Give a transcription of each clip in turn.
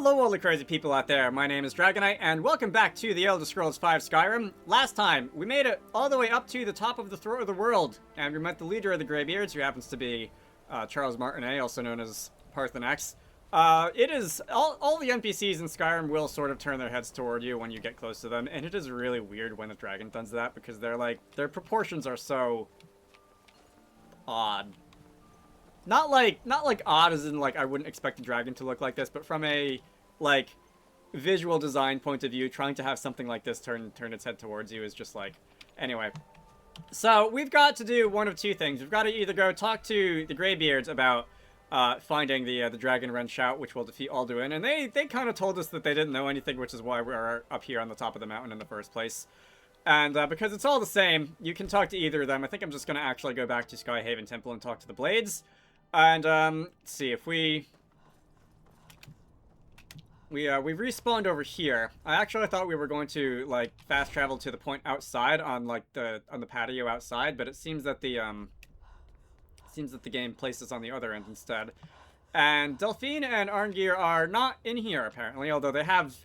Hello all the crazy people out there, my name is Dragonite, and welcome back to the Elder Scrolls V Skyrim. Last time, we made it all the way up to the top of the throat of the world, and we met the leader of the Greybeards, who happens to be Charles Martinet, also known as Parthenax. It is, all the NPCs in Skyrim will sort of turn their heads toward you when you get close to them, and it is really weird when a dragon does that, because they're like, their proportions are so odd. Not like odd as in like I wouldn't expect a dragon to look like this, but from a like visual design point of view, trying to have something like this turn its head towards you is just like, anyway. So we've got to do one of two things. We've got to either go talk to the Greybeards about finding the Dragon Wren Shout, which will defeat Alduin, and they kind of told us that they didn't know anything, which is why we're up here on the top of the mountain in the first place. And because it's all the same, you can talk to either of them. I think I'm just going to actually go back to Skyhaven Temple and talk to the Blades. And, let's see, if we've respawned over here. I thought we were going to, like, fast travel to the point outside on, like, on the patio outside, but it seems that the game placed us on the other end instead. And Delphine and Arngir are not in here, apparently, although they have,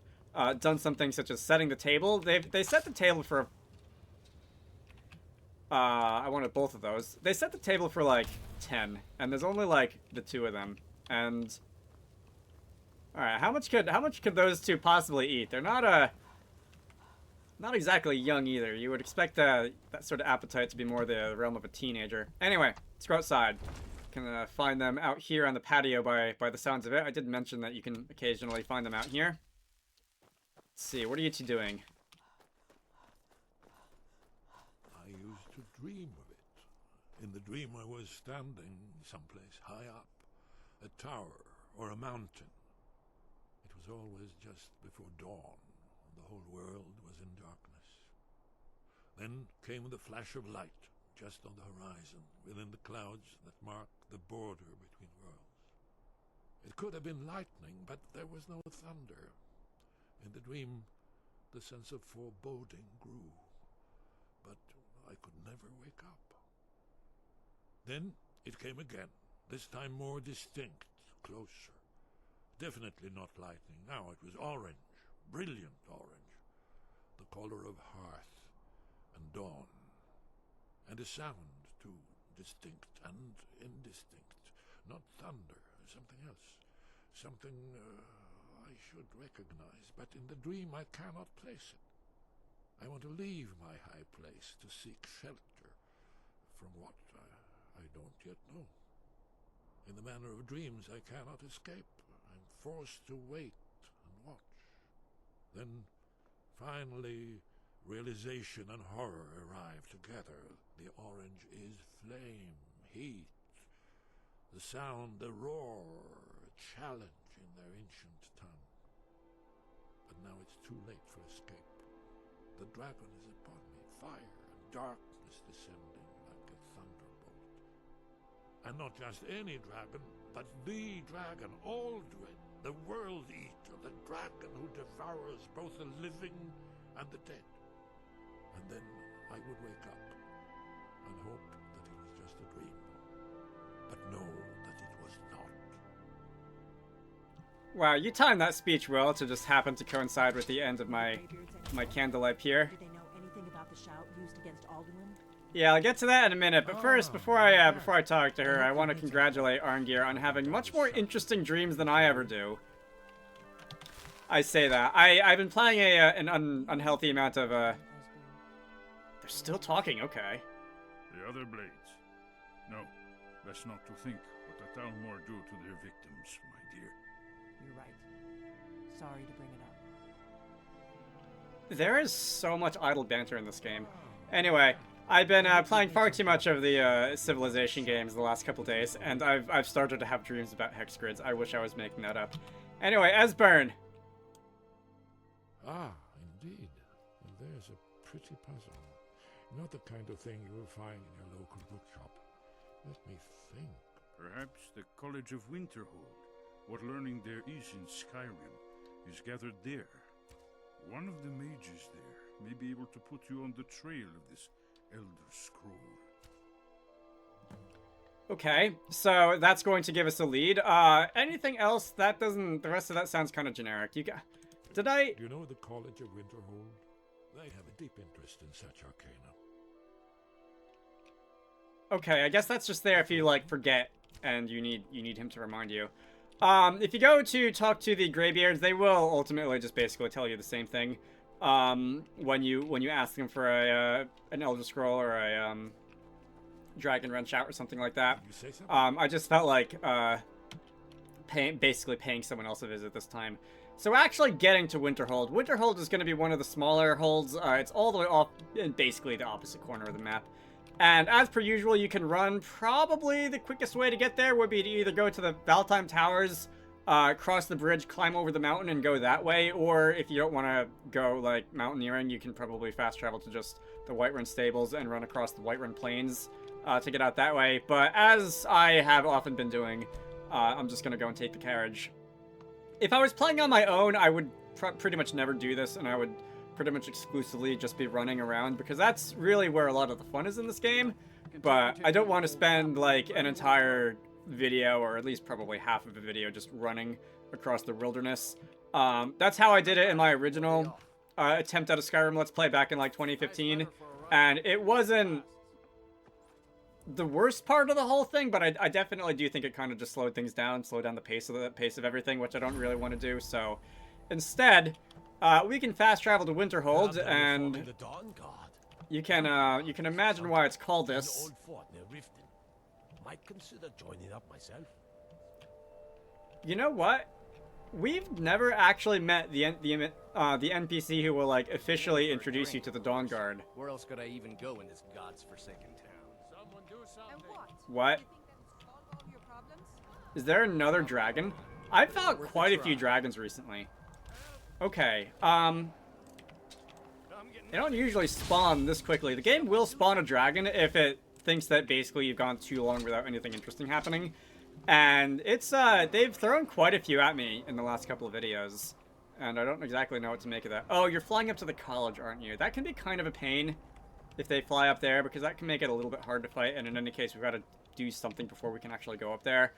done something such as setting the table. They set the table for... I wanted both of those. They set the table for, like, 10, and there's only, like, the two of them. And... Alright, how much could those two possibly eat? They're not exactly young either. You would expect that sort of appetite to be more the realm of a teenager. Anyway, let's go outside. You can find them out here on the patio by the sounds of it. I did mention that you can occasionally find them out here. Let's see, what are you two doing? I used to dream of it. In the dream I was standing someplace high up, a tower or a mountain. It was always just before dawn. The whole world was in darkness. Then came the flash of light, just on the horizon, within the clouds that mark the border between worlds. It could have been lightning, but there was no thunder. In the dream, the sense of foreboding grew, but I could never wake up. Then it came again, this time more distinct, closer. Definitely not lightning now, it was orange, brilliant orange, the color of hearth and dawn, and a sound too, distinct and indistinct, not thunder, something else, something I should recognize, but in the dream I cannot place it. I want to leave my high place to seek shelter from what I don't yet know. In the manner of dreams I cannot escape. I'm forced to wait and watch. Then, finally, realization and horror arrive together. The orange is flame, heat, the sound, the roar, a challenge in their ancient tongue. But now it's too late for escape. The dragon is upon me, fire and darkness descending like a thunderbolt. And not just any dragon, but the dragon, Aldrin, the world eater, the dragon who devours both the living and the dead. And then I would wake up and hope that it was just a dream, but know that it was not. Wow, you timed that speech well to just happen to coincide with the end of my candlelight here. Did they know anything about the shout used against Alduin? Yeah, I'll get to that in a minute, but first, before I talk to her, I want to congratulate Arngir on having much more interesting dreams than I ever do. I say that. I've been playing an unhealthy amount of, They're still talking, okay. The other blades. No, best not to think what the Talmor do to their victims, my dear. You're right. Sorry to bring it up. There is so much idle banter in this game. Anyway, I've been playing far too much of the Civilization games the last couple days, and I've started to have dreams about hex grids. I wish I was making that up. Anyway, Esbern! Ah, indeed. And there's a pretty puzzle. Not the kind of thing you will find in your local bookshop. Let me think. Perhaps the College of Winterhold, what learning there is in Skyrim, is gathered there. One of the mages there may be able to put you on the trail of this Elder Scroll. Okay, so that's going to give us a lead. Anything else? That doesn't... The rest of that sounds kind of generic. You got... Did I... Do you know the College of Winterhold? They have a deep interest in such arcana. Okay, I guess that's just there if you, like, forget and you need him to remind you. If you go to talk to the Greybeards, they will ultimately just basically tell you the same thing. When you ask them for an Elder Scroll or a Dragon Wrench out or something like that. You say something? I just felt like basically paying someone else a visit this time. So actually getting to Winterhold. Winterhold is going to be one of the smaller holds. It's all the way off in basically the opposite corner of the map. And as per usual, you can run. Probably the quickest way to get there would be to either go to the Valtheim Towers, cross the bridge, climb over the mountain, and go that way. Or if you don't want to go, like, mountaineering, you can probably fast travel to just the Whiterun Stables and run across the Whiterun Plains to get out that way. But as I have often been doing, I'm just going to go and take the carriage. If I was playing on my own, I would pretty much never do this, and I would pretty much exclusively just be running around, because that's really where a lot of the fun is in this game. But I don't want to spend, like, an entire video, or at least probably half of a video, just running across the wilderness. That's how I did it in my original attempt at a Skyrim Let's Play back in, like, 2015. And it wasn't the worst part of the whole thing, but I definitely do think it kind of just slowed things down, slowed down the pace of everything, which I don't really want to do. So instead, we can fast travel to Winterhold, and you can imagine why it's called this. Might consider joining up myself. You know what? We've never actually met the NPC who will, like, officially introduce you to the Dawn Guard. Where else could I even go in this god's-forsaken town? Someone do something. What? Is there another dragon? I've found quite a few dragons recently. Okay, they don't usually spawn this quickly. The game will spawn a dragon if it thinks that basically you've gone too long without anything interesting happening. And it's, they've thrown quite a few at me in the last couple of videos. And I don't exactly know what to make of that. Oh, you're flying up to the college, aren't you? That can be kind of a pain if they fly up there, because that can make it a little bit hard to fight. And in any case, we've got to do something before we can actually go up there.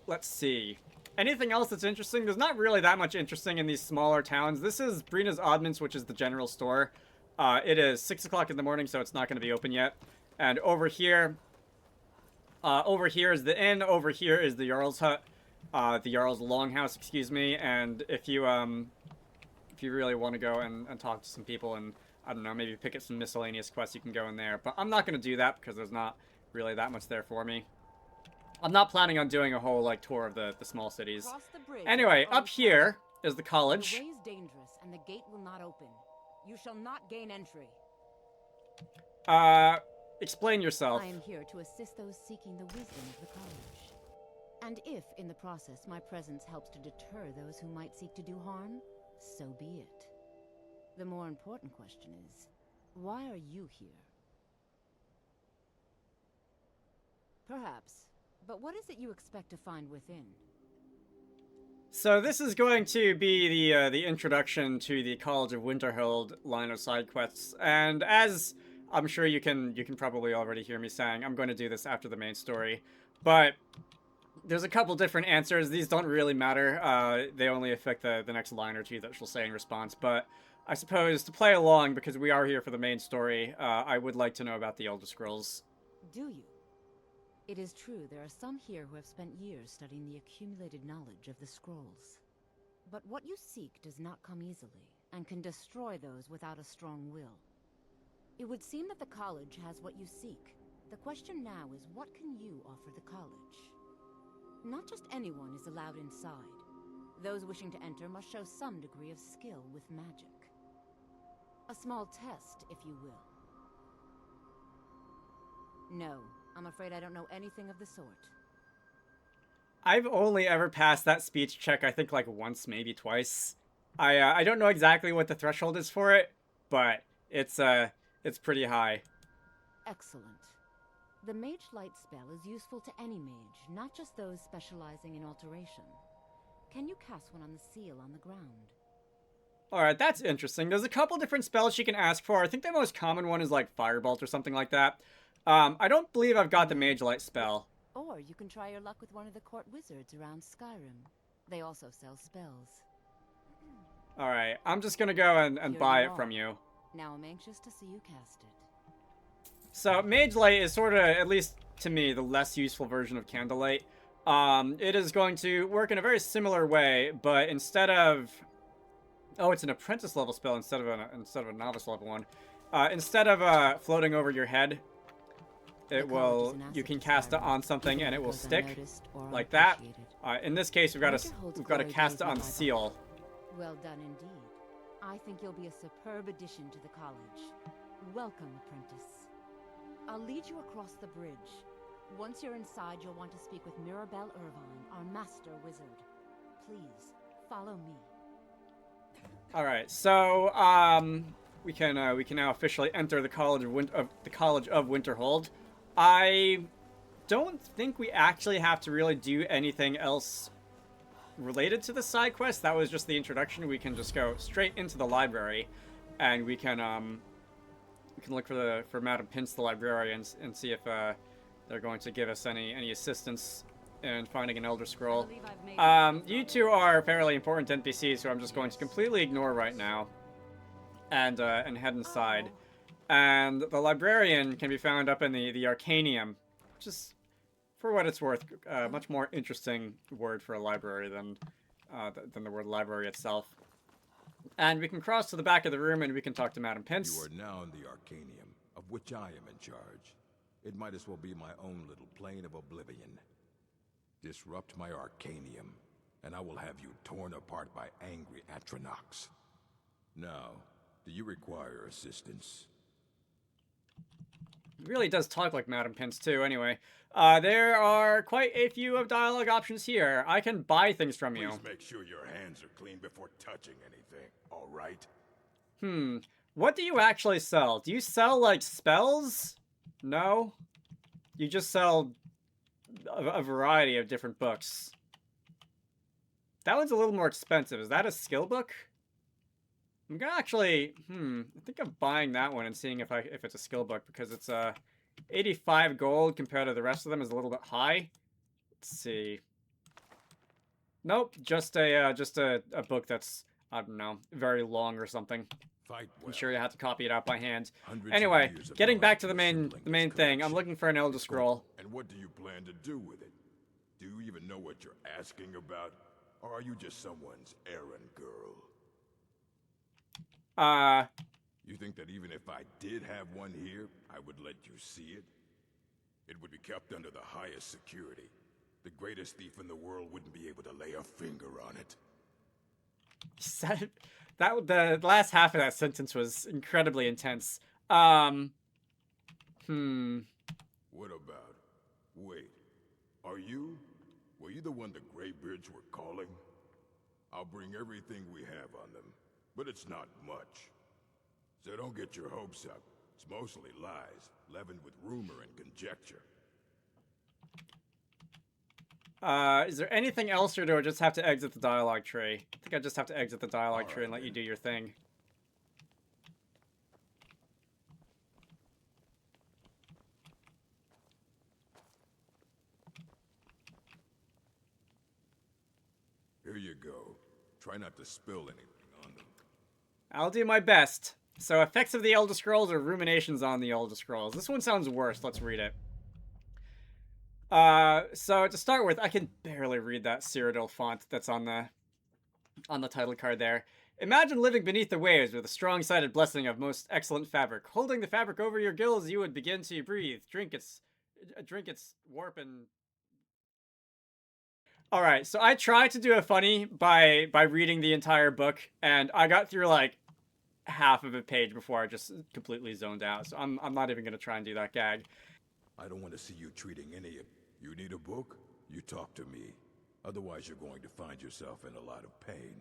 Let's see. Anything else that's interesting? There's not really that much interesting in these smaller towns. This is Brina's Oddments, which is the general store. It is 6 o'clock in the morning, so it's not going to be open yet. And over here is the inn. Over here is the Jarl's hut, the Jarl's longhouse, excuse me. And if you really want to go and talk to some people and, I don't know, maybe pick up some miscellaneous quests, you can go in there. But I'm not going to do that because there's not really that much there for me. I'm not planning on doing a whole, like, tour of the small cities. Anyway, up here is the college. The way is dangerous, and the gate will not open. You shall not gain entry. Explain yourself. I am here to assist those seeking the wisdom of the college. And if, in the process, my presence helps to deter those who might seek to do harm, so be it. The more important question is, why are you here? Perhaps. But what is it you expect to find within? So this is going to be the introduction to the College of Winterhold line of side quests, and as I'm sure you can probably already hear me saying, I'm going to do this after the main story, but there's a couple different answers. These don't really matter. They only affect the next line or two that she'll say in response. But I suppose to play along, because we are here for the main story, I would like to know about the Elder Scrolls. Do you? It is true, there are some here who have spent years studying the accumulated knowledge of the scrolls. But what you seek does not come easily, and can destroy those without a strong will. It would seem that the college has what you seek. The question now is, what can you offer the college? Not just anyone is allowed inside. Those wishing to enter must show some degree of skill with magic. A small test, if you will. No. I'm afraid I don't know anything of the sort. I've only ever passed that speech check, I think, like, once, maybe twice. I don't know exactly what the threshold is for it, but it's pretty high. Excellent. The Mage Light spell is useful to any mage, not just those specializing in alteration. Can you cast one on the seal on the ground? Alright, that's interesting. There's a couple different spells she can ask for. I think the most common one is, like, Firebolt or something like that. I don't believe I've got the Mage Light spell. Or you can try your luck with one of the court wizards around Skyrim. They also sell spells. Alright, I'm just gonna go and Here buy you it from are. you. Now I'm anxious to see you cast it. So, Mage Light is sort of, at least to me, the less useful version of Candlelight. It is going to work in a very similar way, but instead of... Oh, it's an apprentice level spell instead of a novice level one. Instead of floating over your head, it will... You can cast it on something and it will stick, like that. In this case, we've got to cast it on Seal. Well done indeed. I think you'll be a superb addition to the college. Welcome, apprentice. I'll lead you across the bridge. Once you're inside, you'll want to speak with Mirabelle Irvine, our master wizard. Please, follow me. Alright, so, we can now officially enter the College of Winterhold. I don't think we actually have to really do anything else related to the side quest. That was just the introduction. We can just go straight into the library, and we can look for Madame Pince, the librarian, and see if they're going to give us any assistance in finding an Elder Scroll. You two are fairly important NPCs, so I'm just going to completely ignore right now, and head inside. And the librarian can be found up in the Arcanium, which is, for what it's worth, a much more interesting word for a library than the word library itself. And we can cross to the back of the room and we can talk to Madame Pince. You are now in the Arcanium, of which I am in charge. It might as well be my own little plane of oblivion. Disrupt my Arcanium, and I will have you torn apart by angry Atronachs. Now, do you require assistance? He really does talk like Madame Pince too, anyway. There are quite a few of dialogue options here. I can buy things from you. Please make sure your hands are clean before touching anything, all right? What do you actually sell? Do you sell, like, spells? No? You just sell a variety of different books. That one's a little more expensive. Is that a skill book? I'm gonna actually, I think I'm buying that one and seeing if it's a skill book, because it's 85 gold compared to the rest of them is a little bit high. Let's see. Nope, just a book that's, I don't know, very long or something. Fight well. I'm sure you have to copy it out by hand. Hundreds Anyway, of years of getting back to the knowledge main thing, collection. I'm looking for an Elder Scroll. And what do you plan to do with it? Do you even know what you're asking about? Or are you just someone's errand girl? You think that even if I did have one here, I would let you see it? It would be kept under the highest security. The greatest thief in the world wouldn't be able to lay a finger on it. The last half of that sentence was incredibly intense. What about? Wait. Were you the one the Greybeards were calling? I'll bring everything we have on them, but it's not much. So don't get your hopes up. It's mostly lies, leavened with rumor and conjecture. Is there anything else, or do I just have to exit the dialogue tree? I think I just have to exit the dialogue tree and let you do your thing. Here you go. Try not to spill anything on them. I'll do my best. So, effects of the Elder Scrolls or ruminations on the Elder Scrolls. This one sounds worse. Let's read it. So to start with, I can barely read that Cyrodiil font that's on the title card there. Imagine living beneath the waves with a strong-sided blessing of most excellent fabric. Holding the fabric over your gills, you would begin to breathe. Drink its warp and... Alright, so I tried to do a funny by reading the entire book, and I got through, like, half of a page before I just completely zoned out. So I'm not even going to try and do that gag. I don't want to see you treating any of... You need a book? You talk to me. Otherwise, you're going to find yourself in a lot of pain.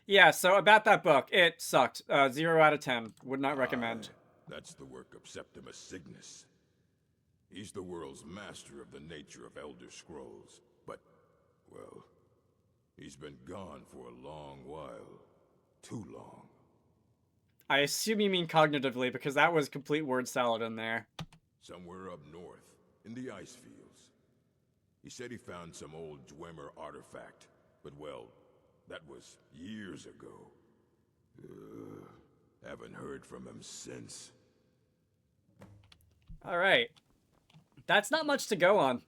Yeah, so about that book, it sucked. 0 out of 10. Would not recommend. That's the work of Septimus Cygnus. He's the world's master of the nature of Elder Scrolls. But, well, he's been gone for a long while. Too long. I assume you mean cognitively, because that was complete word salad in there. somewhere up north, in the ice fields. He said he found some old Dwemer artifact, but well, that was years ago. Haven't heard from him since. Alright. That's not much to go on,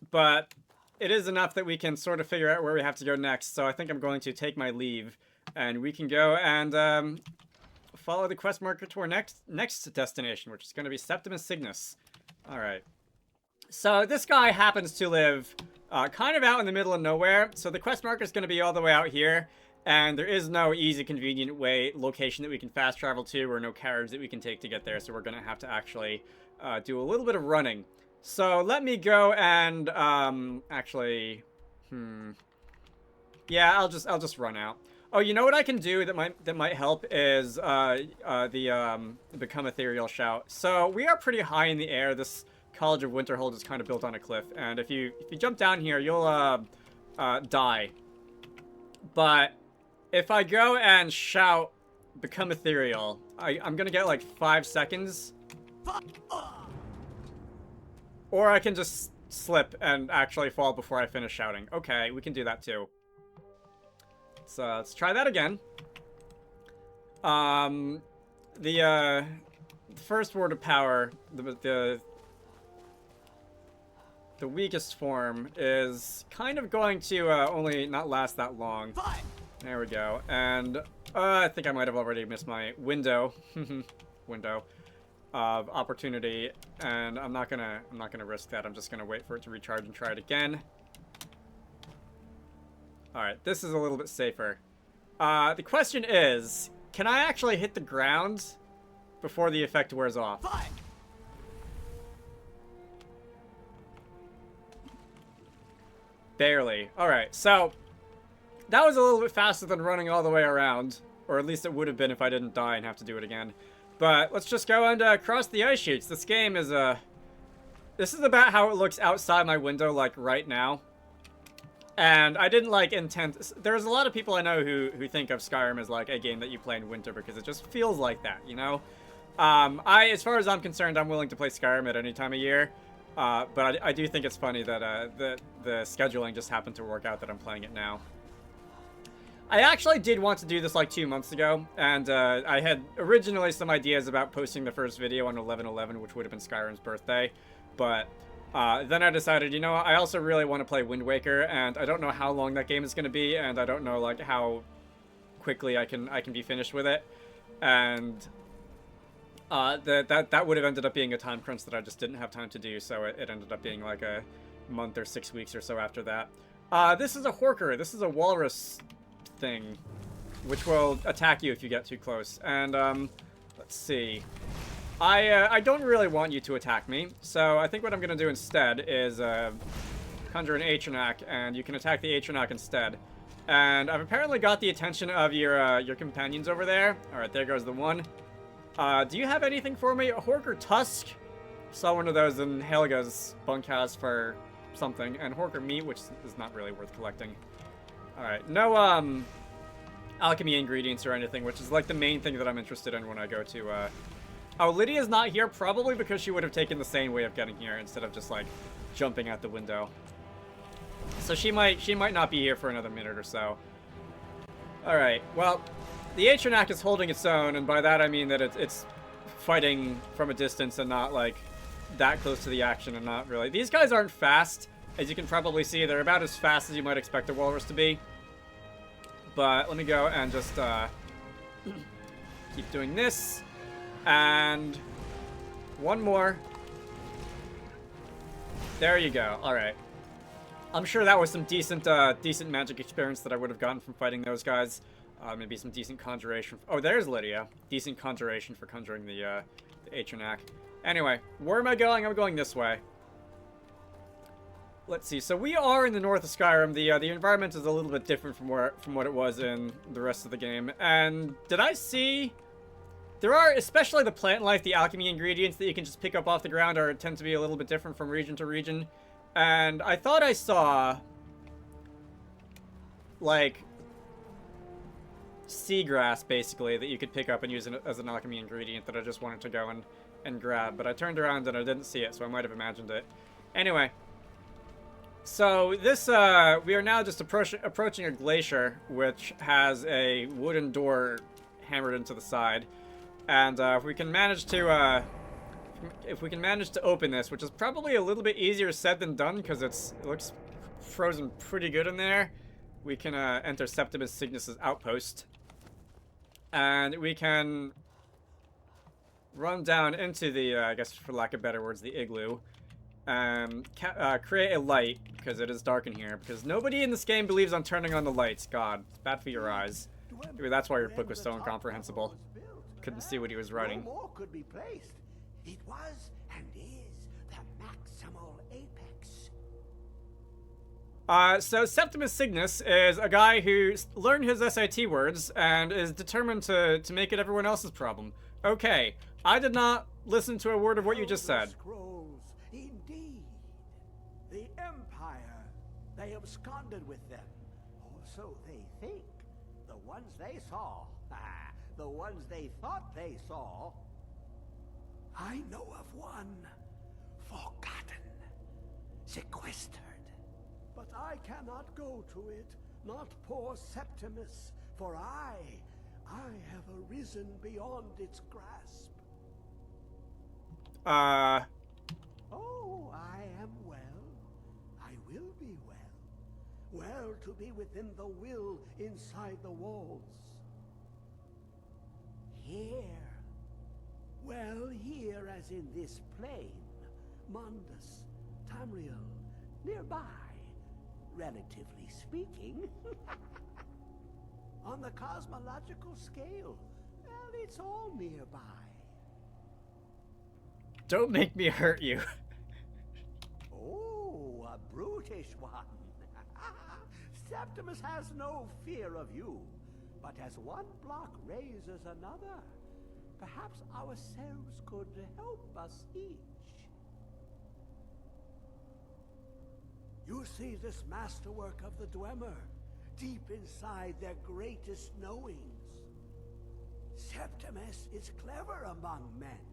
but it is enough that we can sort of figure out where we have to go next, so I think I'm going to take my leave, and we can go and follow the quest marker to our next destination, which is going to be Septimus Cygnus. Alright. So this guy happens to live kind of out in the middle of nowhere, so the quest marker is going to be all the way out here, and there is no easy, convenient location that we can fast travel to, or no carriage that we can take to get there, so we're going to have to actually do a little bit of running. So let me go and yeah, I'll just run out. Oh, you know what I can do that might help is the become ethereal shout. So we are pretty high in the air. This College of Winterhold is kind of built on a cliff, and if you jump down here, you'll die. But if I go and shout become ethereal, I'm gonna get like 5 seconds. Or I can just slip and actually fall before I finish shouting. Okay, we can do that too. So let's try that again. The first word of power, the weakest form, is kind of going to only not last that long. There we go. And I think I might have already missed my window. Window of opportunity, and I'm not gonna risk that. I'm just gonna wait for it to recharge and try it again. Alright, this is a little bit safer. The question is, can I actually hit the ground before the effect wears off? Barely. Alright, so that was a little bit faster than running all the way around, or at least it would have been if I didn't die and have to do it again. But let's just go and cross the ice sheets. This game is this is about how it looks outside my window, like right now. And I didn't like intend. There's a lot of people I know who think of Skyrim as like a game that you play in winter because it just feels like that, you know. As far as I'm concerned, I'm willing to play Skyrim at any time of year. But I do think it's funny that the scheduling just happened to work out that I'm playing it now. I actually did want to do this like 2 months ago, and I had originally some ideas about posting the first video on 11/11, which would have been Skyrim's birthday, but then I decided, you know, I also really want to play Wind Waker, and I don't know how long that game is going to be, and I don't know like how quickly I can be finished with it, and that would have ended up being a time crunch that I just didn't have time to do, so it ended up being like a month or 6 weeks or so after that. This is a Horker. This is a walrus thing, which will attack you if you get too close. And let's see. I don't really want you to attack me, so I think what I'm gonna do instead is conjure an Atronach, and you can attack the Atronach instead. And I've apparently got the attention of your companions over there. All right, there goes the one. Do you have anything for me? A Horker Tusk. Saw one of those in Helga's bunkhouse for something, and Horker meat, which is not really worth collecting. Alright, no alchemy ingredients or anything, which is like the main thing that I'm interested in when I go to Oh, Lydia's not here, probably because she would have taken the same way of getting here instead of just like jumping out the window. So she might not be here for another minute or so. Alright, well, the Atronach is holding its own, and by that I mean that it's fighting from a distance and not like that close to the action, and not really. These guys aren't fast. As you can probably see, they're about as fast as you might expect a walrus to be. But let me go and just keep doing this. And one more. There you go. Alright. I'm sure that was some decent magic experience that I would have gotten from fighting those guys. Maybe some decent conjuration. Oh, there's Lydia. Decent conjuration for conjuring the Atronach. Anyway, where am I going? I'm going this way. Let's see. So we are in the north of Skyrim. The environment is a little bit different from what it was in the rest of the game. And did I see? There are, especially the plant life, the alchemy ingredients that you can just pick up off the ground tend to be a little bit different from region to region. And I thought I saw like seagrass basically that you could pick up and use as an alchemy ingredient that I just wanted to go and grab, but I turned around and I didn't see it, so I might have imagined it. Anyway, so this, we are now just approaching a glacier, which has a wooden door hammered into the side. And if we can manage to open this, which is probably a little bit easier said than done, because it looks frozen pretty good in there, we can enter Septimus Cygnus's outpost. And we can run down into the, I guess for lack of better words, the igloo. Create a light, because it is dark in here, because nobody in this game believes on turning on the lights. God, it's bad for your eyes. Maybe that's why your book was so incomprehensible. Couldn't see what he was writing. No more could be placed. It was and is the maximal apex. So Septimus Cygnus is a guy who learned his SAT words and is determined to make it everyone else's problem. Okay, I did not listen to a word of what you just said. Scrolls, indeed. The Empire, they absconded with them. Or so they think. The ones they saw. The ones they thought they saw. I know of one. Forgotten. Sequestered. But I cannot go to it. Not poor Septimus. For I have arisen beyond its grasp. Oh, I am well. I will be well. Well to be within the will inside the walls. Here. Well, here as in this plain. Mundus, Tamriel, nearby. Relatively speaking. On the cosmological scale, well, it's all nearby. Don't make me hurt you. Oh, a brutish one. Septimus has no fear of you, but as one block raises another, perhaps ourselves could help us each. You see this masterwork of the Dwemer, deep inside their greatest knowings. Septimus is clever among men,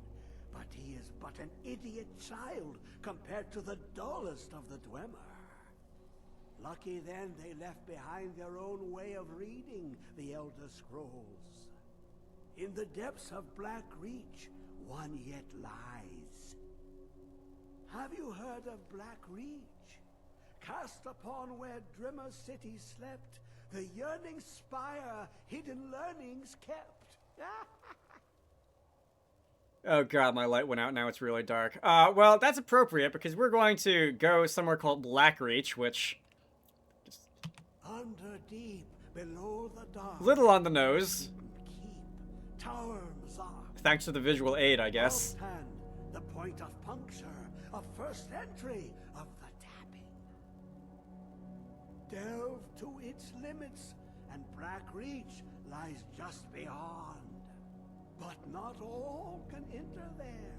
but he is but an idiot child compared to the dullest of the Dwemer. Lucky then they left behind their own way of reading the Elder Scrolls. In the depths of Black Reach, one yet lies. Have you heard of Black Reach? Cast upon where Drimmer City slept, the yearning spire hidden learnings kept. Oh god, my light went out, now it's really dark. Well, that's appropriate, because we're going to go somewhere called Blackreach, which... Under deep, below the dark. Little on the nose. Keep, Tower Mazar. Thanks to the visual aid, I guess. Hand, the point of puncture, of first entry, of the tapping. Delve to its limits, and Blackreach lies just beyond. But not all can enter there.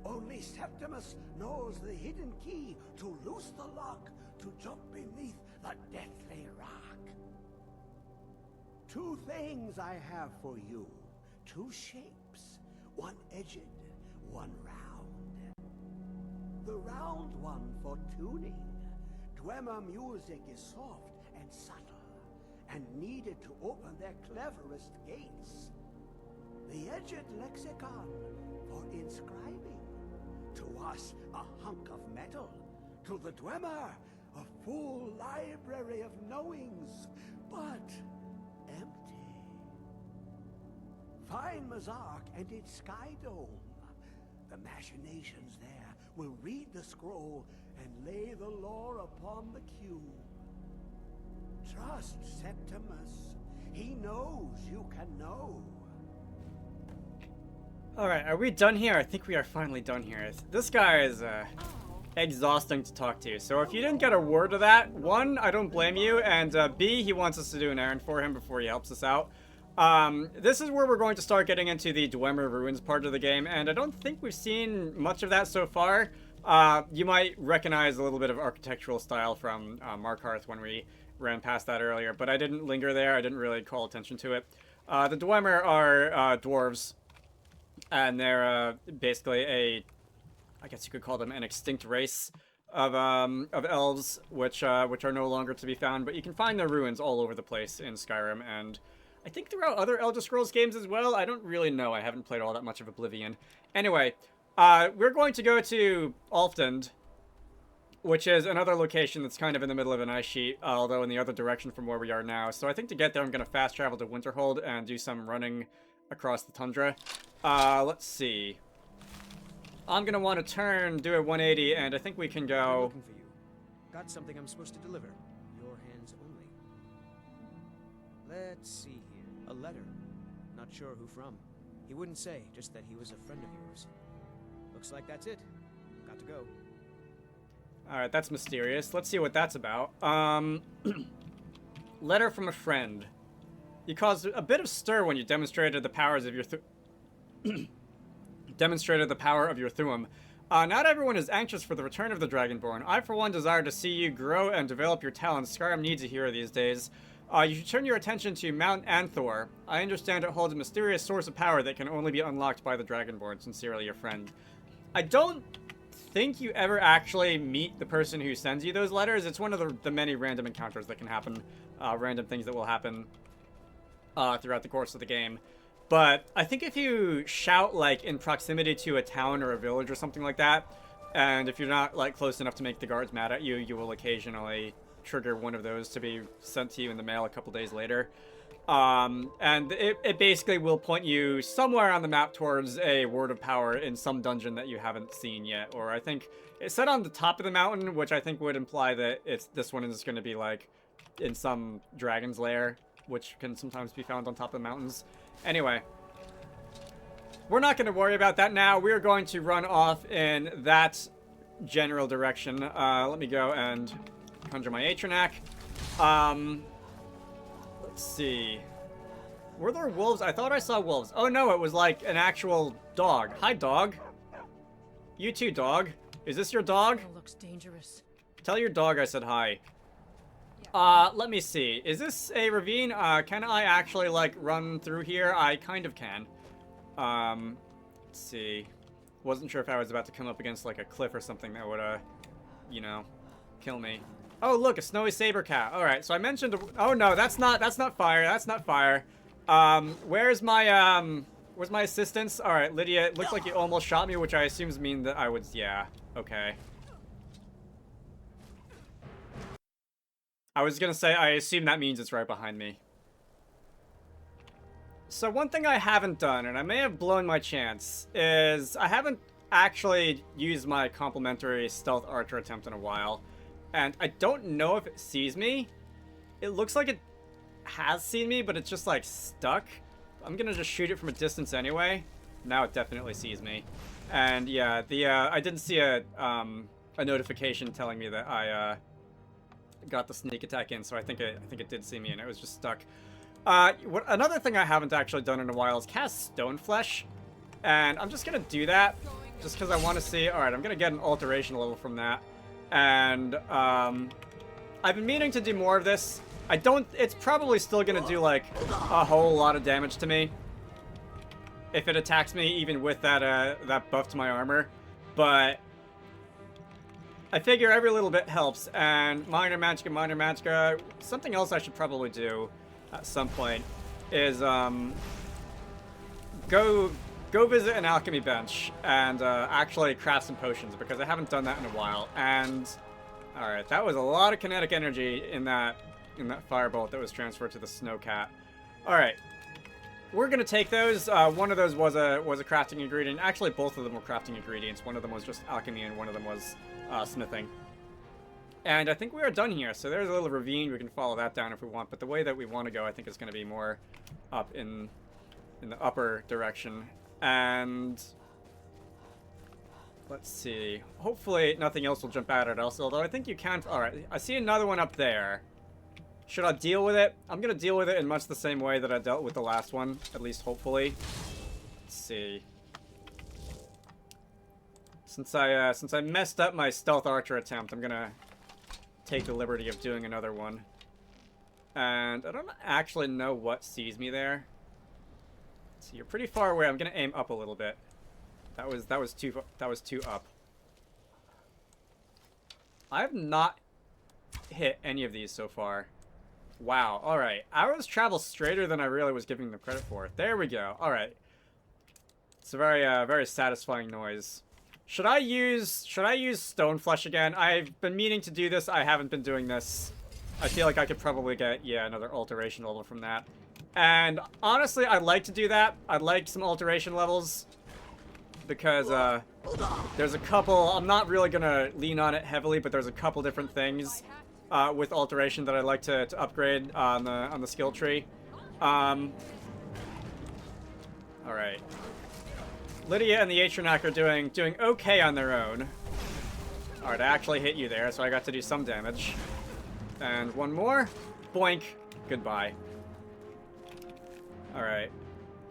Only Septimus knows the hidden key to loose the lock, to jump beneath the deathly rock. Two things I have for you. Two shapes. One edged, one round. The round one for tuning. Dwemer music is soft and subtle, and needed to open their cleverest gates. The edged lexicon for inscribing. To us, a hunk of metal. To the Dwemer, a full library of knowings, but empty. Find Mazark and its sky dome. The machinations there will read the scroll and lay the lore upon the cube. Trust Septimus. He knows you can know. Alright, are we done here? I think we are finally done here. This guy is, exhausting to talk to. So if you didn't get a word of that, one, I don't blame you, and B, he wants us to do an errand for him before he helps us out. This is where we're going to start getting into the Dwemer Ruins part of the game, and I don't think we've seen much of that so far. You might recognize a little bit of architectural style from Markarth when we ran past that earlier, but I didn't linger there. I didn't really call attention to it. The Dwemer are dwarves and they're basically I guess you could call them an extinct race of elves, which are no longer to be found. But you can find their ruins all over the place in Skyrim, and I think throughout other Elder Scrolls games as well. I don't really know. I haven't played all that much of Oblivion. Anyway, we're going to go to Alftend, which is another location that's kind of in the middle of an ice sheet, although in the other direction from where we are now. So I think to get there, I'm going to fast travel to Winterhold and do some running across the tundra. Let's see. I'm going to want to do a 180, and I think we can I'm go... looking for you. Got something I'm supposed to deliver. Your hands only. Let's see here. A letter. Not sure who from. He wouldn't say, just that he was a friend of yours. Looks like that's it. Got to go. Alright, that's mysterious. Let's see what that's about. Letter from a friend. You caused a bit of stir when you demonstrated the powers of your demonstrated the power of your Thuum. Not everyone is anxious for the return of the Dragonborn. I, for one, desire to see you grow and develop your talents. Skyrim needs a hero these days. You should turn your attention to Mount Anthor. I understand it holds a mysterious source of power that can only be unlocked by the Dragonborn. Sincerely, your friend. I don't think you ever actually meet the person who sends you those letters. It's one of the many random encounters that can happen, random things that will happen throughout the course of the game. But I think if you shout, like, in proximity to a town or a village or something like that, and if you're not, like, close enough to make the guards mad at you, you will occasionally trigger one of those to be sent to you in the mail a couple days later. And it basically will point you somewhere on the map towards a word of power in some dungeon that you haven't seen yet. Or I think it's set on the top of the mountain, which I think would imply that this one is going to be, like, in some dragon's lair, which can sometimes be found on top of the mountains. Anyway, we're not going to worry about that now. We're going to run off in that general direction. Let me go and conjure my Atronak. Let's see. Were there wolves? I thought I saw wolves. Oh no, it was like an actual dog. Hi, dog. You too, dog. Is this your dog? It looks dangerous. Tell your dog I said hi. Let me see. Is this a ravine? Can I actually, like, run through here? I kind of can. Let's see. Wasn't sure if I was about to come up against, like, a cliff or something that would, you know, kill me. Oh, look, a snowy saber cat. Alright, so I mentioned... Oh, no, that's not fire. That's not fire. Where's my assistance? Alright, Lydia, it looks like you almost shot me, which I assume means that I would... Yeah, okay. I was gonna say, I assume that means it's right behind me. So one thing I haven't done, and I may have blown my chance, is I haven't actually used my complimentary stealth archer attempt in a while. And I don't know if it sees me. It looks like it has seen me, but it's just, like, stuck. I'm gonna just shoot it from a distance anyway. Now it definitely sees me. And yeah, I didn't see a notification telling me that I, got the sneak attack in, so I think it did see me, and it was just stuck. Another thing I haven't actually done in a while is cast Stone Flesh, and I'm just gonna do that just because I want to see. All right, I'm gonna get an alteration level from that, and I've been meaning to do more of this. It's probably still gonna do like a whole lot of damage to me if it attacks me, even with that buff to my armor, but I figure every little bit helps, and minor magicka. Something else I should probably do at some point is go visit an alchemy bench and actually craft some potions, because I haven't done that in a while. And all right, that was a lot of kinetic energy in that firebolt that was transferred to the snowcat. All right, we're gonna take those. One of those was a crafting ingredient. Actually, both of them were crafting ingredients. One of them was just alchemy, and one of them was smithing. And I think we are done here. So there's a little ravine. We can follow that down if we want. But the way that we want to go, I think, is going to be more up in the upper direction. And let's see. Hopefully nothing else will jump out at us. Although I think you can. All right, I see another one up there. Should I deal with it? I'm going to deal with it in much the same way that I dealt with the last one. At least hopefully. Let's see. Since I messed up my stealth archer attempt, I'm gonna take the liberty of doing another one. And I don't actually know what sees me there. So you're pretty far away. I'm gonna aim up a little bit. That was too up. I have not hit any of these so far. Wow. All right. Arrows travel straighter than I really was giving them credit for. There we go. All right. It's a very satisfying noise. Should I use stone flesh again? I've been meaning to do this. I haven't been doing this. I feel like I could probably get, yeah, another alteration level from that. And honestly, I'd like to do that. I'd like some alteration levels because there's a couple. I'm not really gonna lean on it heavily, but there's a couple different things with alteration that I'd like to upgrade on the skill tree. All right. Lydia and the Atronak are doing okay on their own. All right, I actually hit you there, so I got to do some damage. And one more. Boink. Goodbye. All right.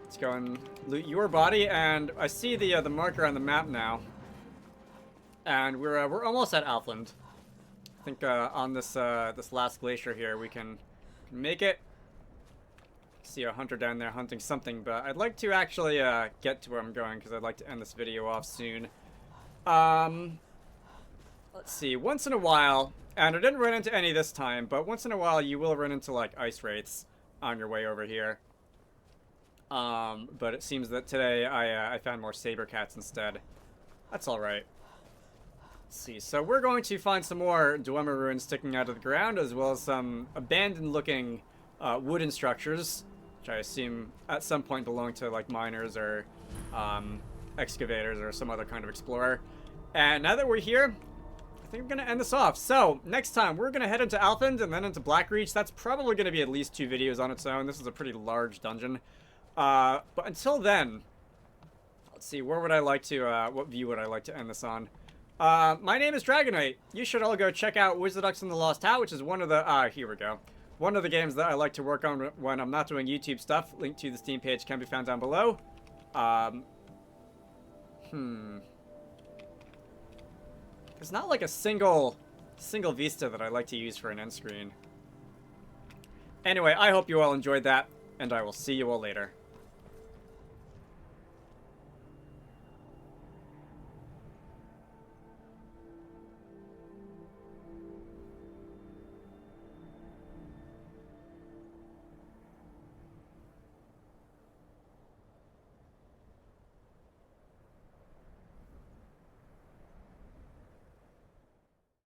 Let's go and loot your body, and I see the marker on the map now. And we're almost at Alfland. I think on this last glacier here we can make it. See a hunter down there hunting something, but I'd like to actually get to where I'm going because I'd like to end this video off soon. Let's see. Once in a while, and I didn't run into any this time, but once in a while you will run into like ice wraiths on your way over here. But it seems that today I found more saber cats instead. That's all right. Let's see. So we're going to find some more Dwemer ruins sticking out of the ground, as well as some abandoned-looking wooden structures, which I assume at some point belong to like miners or excavators or some other kind of explorer. And now that we're here, I think I'm going to end this off. So next time we're going to head into Alfland and then into Blackreach. That's probably going to be at least 2 videos on its own. This is a pretty large dungeon. But until then, let's see, where would I like to, what view would I like to end this on? My name is Dragonite. You should all go check out Wizarducks and the Lost Hat, which is one of the, here we go. One of the games that I like to work on when I'm not doing YouTube stuff. Link to the Steam page can be found down below. There's not like a single vista that I like to use for an end screen. Anyway, I hope you all enjoyed that, and I will see you all later.